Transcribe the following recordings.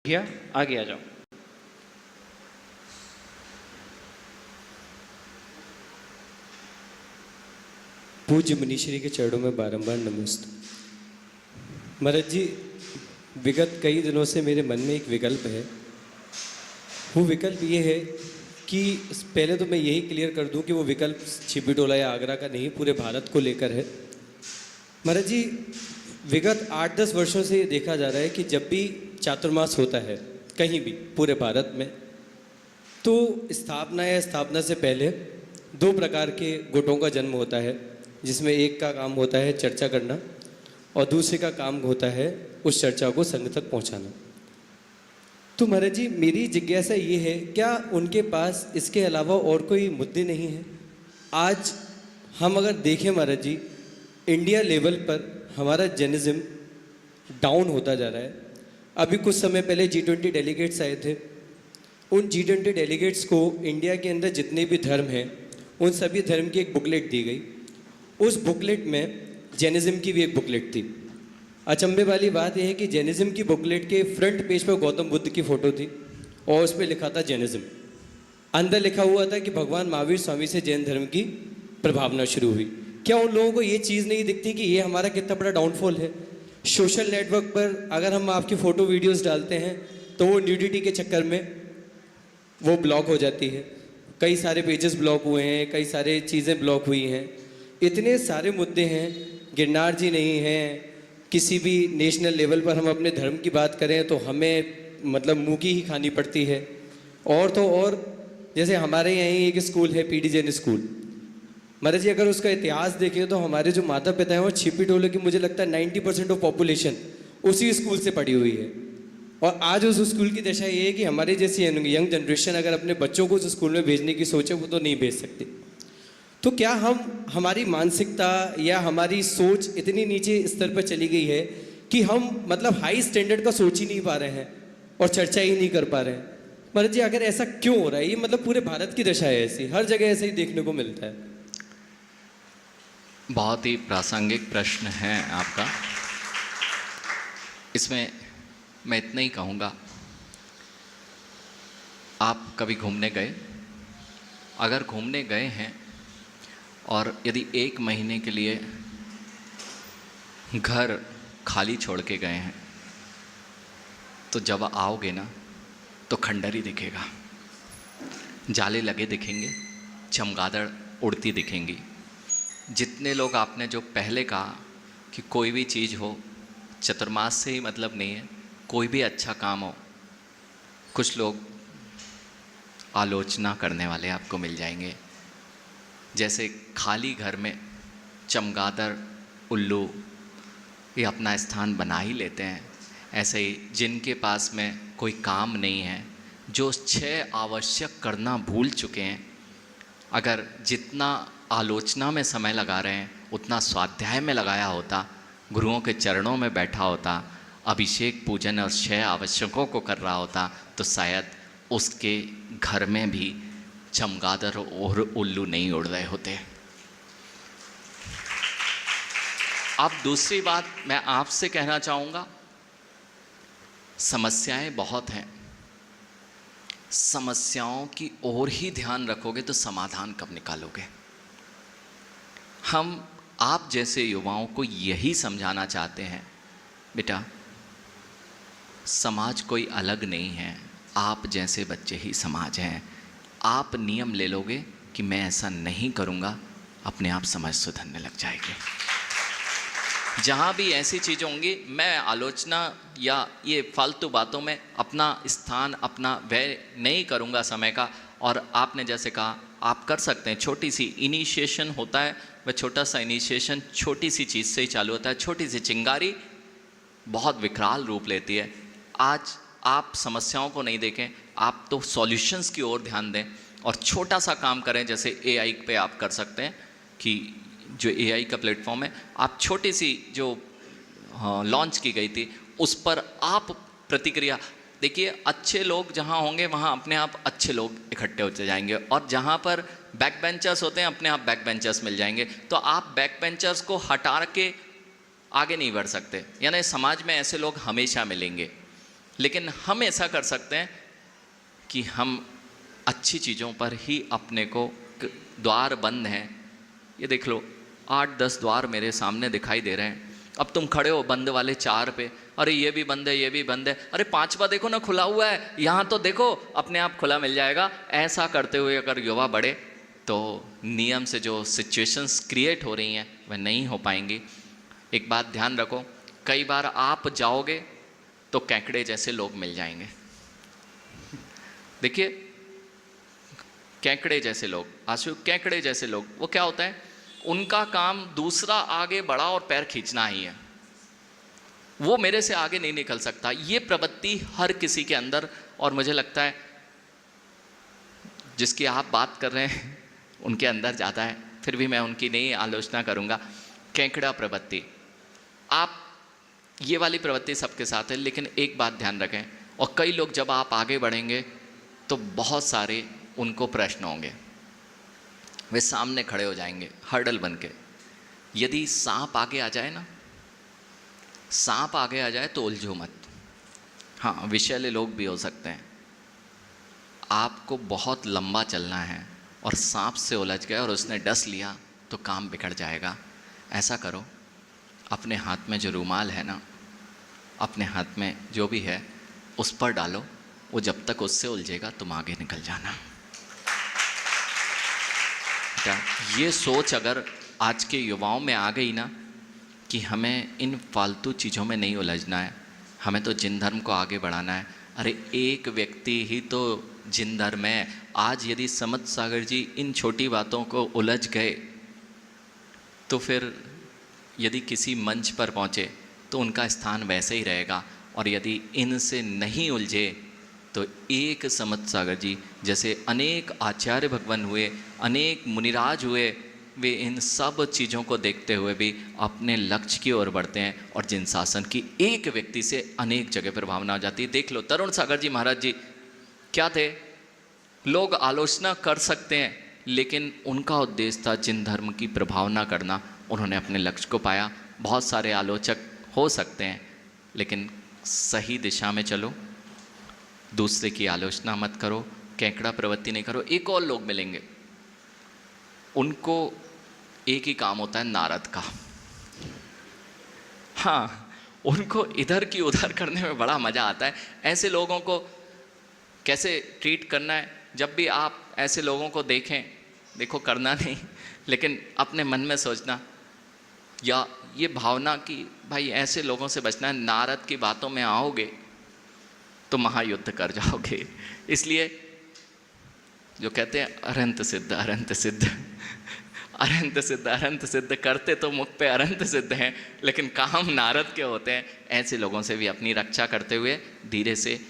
भैया आगे आ जाओ। पूज्य मनीश्वरी के चरणों में बारंबार नमस्ते। महाराज जी, विगत कई दिनों से मेरे मन में एक विकल्प है। वो विकल्प ये है कि पहले तो मैं यही क्लियर कर दूं कि वो विकल्प छिपी टोला या आगरा का नहीं, पूरे भारत को लेकर है। महाराज जी, विगत 8-10 वर्षों से ये देखा जा रहा है कि जब भी चातुर्मास होता है कहीं भी पूरे भारत में, तो स्थापना या स्थापना से पहले दो प्रकार के गुटों का जन्म होता है, जिसमें एक का काम होता है चर्चा करना और दूसरे का काम होता है उस चर्चा को संघ तक पहुंचाना। तो महाराज जी, मेरी जिज्ञासा ये है, क्या उनके पास इसके अलावा और कोई मुद्दे नहीं हैं? आज हम अगर देखें महाराज जी, इंडिया लेवल पर हमारा जर्नलिज्म डाउन होता जा रहा है। अभी कुछ समय पहले G20 डेलीगेट्स आए थे। उन G20 डेलीगेट्स को इंडिया के अंदर जितने भी धर्म हैं उन सभी धर्म की एक बुकलेट दी गई। उस बुकलेट में जैनिज़्म की भी एक बुकलेट थी। अचंभे वाली बात यह है कि जैनिज़्म की बुकलेट के फ्रंट पेज पर गौतम बुद्ध की फ़ोटो थी और उस पर लिखा था जैनिज़्म। अंदर लिखा हुआ था कि भगवान महावीर स्वामी से जैन धर्म की प्रभावना शुरू हुई। क्या उन लोगों को ये चीज़ नहीं दिखती कि ये हमारा कितना बड़ा डाउनफॉल है? सोशल नेटवर्क पर अगर हम आपकी फ़ोटो वीडियोस डालते हैं तो वो न्यूडिटी के चक्कर में वो ब्लॉक हो जाती है। कई सारे पेजेस ब्लॉक हुए हैं, कई सारे चीज़ें ब्लॉक हुई हैं। इतने सारे मुद्दे हैं, गिरनार जी नहीं हैं। किसी भी नेशनल लेवल पर हम अपने धर्म की बात करें तो हमें मतलब मुँह की ही खानी पड़ती है। और तो और जैसे हमारे यहाँ एक स्कूल है PD जैन स्कूल। महाराज जी, अगर उसका इतिहास देखें तो हमारे जो माता पिता हैं वो छिपी टोले की, मुझे लगता है 90% ऑफ पॉपुलेशन उसी स्कूल से पढ़ी हुई है। और आज उस स्कूल की दशा ये है कि हमारी जैसी यंग जनरेशन अगर अपने बच्चों को उस स्कूल में भेजने की सोचे वो तो नहीं भेज सकती। तो क्या हमारी मानसिकता या हमारी सोच इतनी नीचे स्तर पर चली गई है कि हम मतलब हाई स्टैंडर्ड का सोच ही नहीं पा रहे हैं और चर्चा ही नहीं कर पा रहे हैं? महाराज जी, अगर ऐसा क्यों हो रहा है? ये मतलब पूरे भारत की दशा है ऐसी, हर जगह ऐसे ही देखने को मिलता है। बहुत ही प्रासंगिक प्रश्न है आपका। इसमें मैं इतना ही कहूँगा, आप कभी घूमने गए? अगर घूमने गए हैं और यदि 1 महीने के लिए घर खाली छोड़ के गए हैं तो जब आओगे ना तो खंडहर ही दिखेगा, जाले लगे दिखेंगे, चमगादड़ उड़ती दिखेंगी। जितने लोग आपने जो पहले कहा कि कोई भी चीज़ हो चतुर्मास से ही मतलब नहीं है, कोई भी अच्छा काम हो, कुछ लोग आलोचना करने वाले आपको मिल जाएंगे। जैसे खाली घर में चमगादड़ उल्लू ये अपना स्थान बना ही लेते हैं, ऐसे ही जिनके पास में कोई काम नहीं है, जो 6 आवश्यक करना भूल चुके हैं, अगर जितना आलोचना में समय लगा रहे हैं उतना स्वाध्याय में लगाया होता, गुरुओं के चरणों में बैठा होता, अभिषेक पूजन और 6 आवश्यकों को कर रहा होता, तो शायद उसके घर में भी चमगादड़ और उल्लू नहीं उड़ रहे होते। अब दूसरी बात मैं आपसे कहना चाहूँगा, समस्याएं बहुत हैं, समस्याओं की ओर ही ध्यान रखोगे तो समाधान कब निकालोगे? हम आप जैसे युवाओं को यही समझाना चाहते हैं, बेटा समाज कोई अलग नहीं है, आप जैसे बच्चे ही समाज हैं। आप नियम ले लोगे कि मैं ऐसा नहीं करूँगा, अपने आप समाज सुधरने लग जाएगी। जहाँ भी ऐसी चीज़ें होंगी, मैं आलोचना या ये फालतू बातों में अपना स्थान अपना व्यय नहीं करूँगा समय का। और आपने जैसे कहा, आप कर सकते हैं, छोटी सी इनिशिएशन होता है, वह छोटा सा इनिशिएशन छोटी सी चीज़ से ही चालू होता है। छोटी सी चिंगारी बहुत विकराल रूप लेती है। आज आप समस्याओं को नहीं देखें, आप तो सॉल्यूशंस की ओर ध्यान दें और छोटा सा काम करें। जैसे AI पे आप कर सकते हैं कि जो AI का प्लेटफॉर्म है, आप छोटी सी जो लॉन्च की गई थी उस पर आप प्रतिक्रिया देखिए। अच्छे लोग जहाँ होंगे वहाँ अपने आप अच्छे लोग इकट्ठे होते जाएंगे, और जहाँ पर बैक बेंचर्स होते हैं अपने आप बैक बेंचर्स मिल जाएंगे। तो आप बैक बेंचर्स को हटा के आगे नहीं बढ़ सकते, यानी समाज में ऐसे लोग हमेशा मिलेंगे। लेकिन हम ऐसा कर सकते हैं कि हम अच्छी चीज़ों पर ही अपने को, द्वार बंद हैं, ये देख लो 8-10 द्वार मेरे सामने दिखाई दे रहे हैं, अब तुम खड़े हो बंद वाले 4 पे, अरे ये भी बंद है, ये भी बंद है, अरे 5वां देखो ना खुला हुआ है, यहाँ तो देखो अपने आप खुला मिल जाएगा। ऐसा करते हुए अगर युवा बढ़े तो नियम से जो सिचुएशंस क्रिएट हो रही हैं वह नहीं हो पाएंगी। एक बात ध्यान रखो, कई बार आप जाओगे तो केकड़े जैसे लोग मिल जाएंगे। देखिए केकड़े जैसे लोग, आशु केकड़े जैसे लोग, वो क्या होता है, उनका काम दूसरा आगे बढ़ा और पैर खींचना ही है, वो मेरे से आगे नहीं निकल सकता। ये प्रवृत्ति हर किसी के अंदर, और मुझे लगता है जिसकी आप बात कर रहे हैं उनके अंदर ज़्यादा है, फिर भी मैं उनकी नहीं आलोचना करूँगा। केकड़ा प्रवृत्ति, आप ये वाली प्रवृत्ति सबके साथ है, लेकिन एक बात ध्यान रखें, और कई लोग जब आप आगे बढ़ेंगे तो बहुत सारे उनको प्रश्न होंगे, वे सामने खड़े हो जाएंगे हर्डल बन के। यदि सांप आगे आ जाए ना, सांप आगे आ जाए तो उलझो मत। हाँ, विषैले लोग भी हो सकते हैं, आपको बहुत लंबा चलना है और सांप से उलझ गए और उसने डस लिया तो काम बिगड़ जाएगा। ऐसा करो, अपने हाथ में जो रुमाल है ना, अपने हाथ में जो भी है उस पर डालो, वो जब तक उससे उलझेगा तुम आगे निकल जाना। क्या ये सोच अगर आज के युवाओं में आ गई ना कि हमें इन फालतू चीज़ों में नहीं उलझना है, हमें तो जिन धर्म को आगे बढ़ाना है। अरे एक व्यक्ति ही तो जिन धर्म है। आज यदि समत सागर जी इन छोटी बातों को उलझ गए तो फिर यदि किसी मंच पर पहुँचे तो उनका स्थान वैसे ही रहेगा, और यदि इनसे नहीं उलझे तो एक समत सागर जी जैसे अनेक आचार्य भगवान हुए, अनेक मुनिराज हुए, वे इन सब चीज़ों को देखते हुए भी अपने लक्ष्य की ओर बढ़ते हैं, और जिन शासन की एक व्यक्ति से अनेक जगह पर भावना हो जाती है। देख लो तरुण सागर जी महाराज जी क्या थे, लोग आलोचना कर सकते हैं, लेकिन उनका उद्देश्य था जिन धर्म की प्रभावना करना। उन्होंने अपने लक्ष्य को पाया। बहुत सारे आलोचक हो सकते हैं, लेकिन सही दिशा में चलो, दूसरे की आलोचना मत करो, केकड़ा प्रवृत्ति नहीं करो। एक और लोग मिलेंगे, उनको एक ही काम होता है नारद का। हाँ, उनको इधर की उधर करने में बड़ा मज़ा आता है। ऐसे लोगों को कैसे ट्रीट करना है, जब भी आप ऐसे लोगों को देखें, देखो करना नहीं, लेकिन अपने मन में सोचना या ये भावना कि भाई ऐसे लोगों से बचना है। नारद की बातों में आओगे तो महायुद्ध कर जाओगे। इसलिए जो कहते हैं अरंत सिद्ध अरंत सिद्ध, अरंत सिद्ध अरंत सिद्ध करते तो मुख पे अरंत सिद्ध हैं, लेकिन काम नारद के होते हैं। ऐसे लोगों से भी अपनी रक्षा करते हुए धीरे से,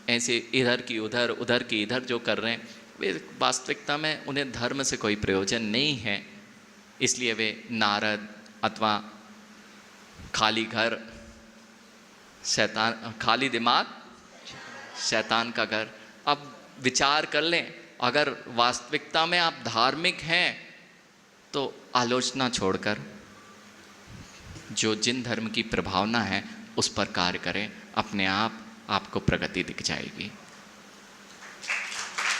ऐसे इधर की उधर उधर की इधर जो कर रहे हैं, वे वास्तविकता में उन्हें धर्म से कोई प्रयोजन नहीं है। इसलिए वे नारद अथवा खाली घर शैतान, खाली दिमाग शैतान का घर। अब विचार कर लें, अगर वास्तविकता में आप धार्मिक हैं तो आलोचना छोड़कर जो जिन धर्म की प्रभावना है उस पर कार्य करें, अपने आप आपको प्रगति दिख जाएगी।